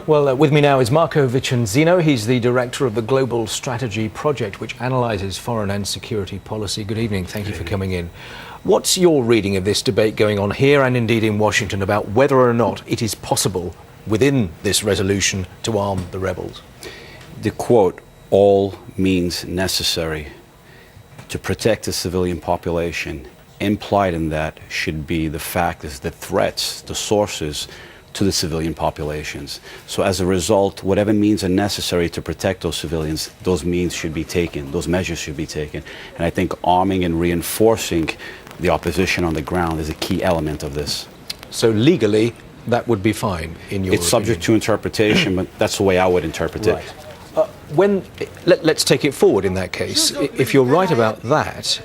Well, with me now is Marco Vicenzino. He's the director of the Global Strategy Project, which analyses foreign and security policy. Good evening. Thank you for coming in. What's your reading of this debate going on here and indeed in Washington about whether or not it is possible within this resolution to arm the rebels? The quote, "all means necessary" to protect the civilian population, implied in that should be the fact is the threats, the sources to the civilian populations. So as a result, whatever means are necessary to protect those civilians, those means should be taken, those measures should be taken. And I think arming and reinforcing the opposition on the ground is a key element of this. So legally, that would be fine in your It's subject to interpretation, but that's the way I would interpret it. Right. Let's take it forward in that case. If you're right about that,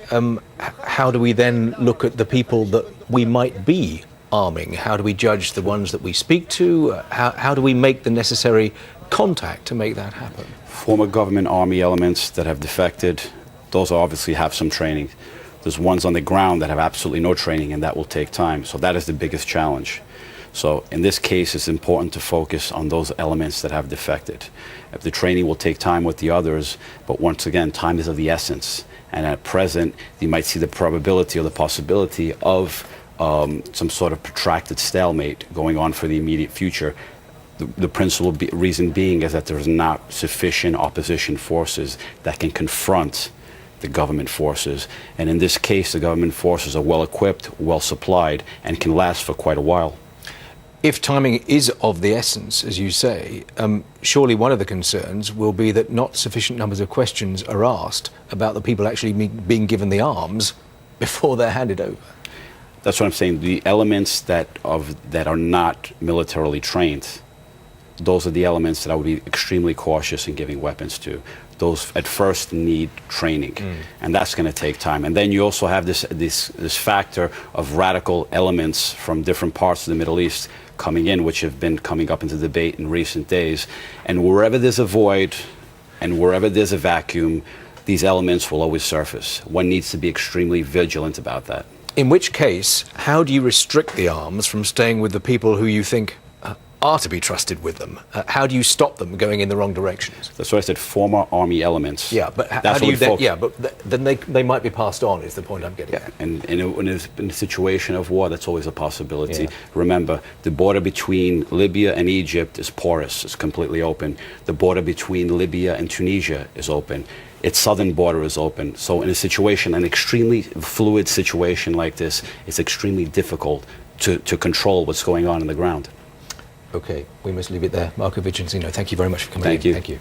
how do we then look at the people that we might be arming? How do we judge the ones that we speak to? How do we make the necessary contact to make that happen? Former government army elements that have defected, those obviously have some training. There's ones on the ground that have absolutely no training, and that will take time. So that is the biggest challenge. So in this case, it's important to focus on those elements that have defected. If the training will take time with the others, but once again, time is of the essence. And at present, you might see the probability or the possibility of some sort of protracted stalemate going on for the immediate future. The principal reason being is that there's not sufficient opposition forces that can confront the government forces. And in this case, the government forces are well equipped, well supplied, and can last for quite a while. If timing is of the essence, as you say, surely one of the concerns will be that not sufficient numbers of questions are asked about the people actually being given the arms before they're handed over. That's what I'm saying. The elements that are not militarily trained, those are the elements that I would be extremely cautious in giving weapons to. Those at first need training, and that's going to take time. And then you also have this factor of radical elements from different parts of the Middle East coming in, which have been coming up into debate in recent days. And wherever there's a void and wherever there's a vacuum, these elements will always surface. One needs to be extremely vigilant about that. In which case, how do you restrict the arms from staying with the people who you think are to be trusted with them? How do you stop them going in the wrong directions? That's what I said, former army elements. Yeah, but how do you then, then they might be passed on, is the point I'm getting at. And in a situation of war, that's always a possibility. Yeah. Remember, the border between Libya and Egypt is porous, it's completely open. The border between Libya and Tunisia is open. Its southern border is open. So in a situation, an extremely fluid situation like this, it's extremely difficult to control what's going on the ground. Okay, we must leave it there. Marco Vicenzino, thank you very much for coming in. Thank you. Thank you.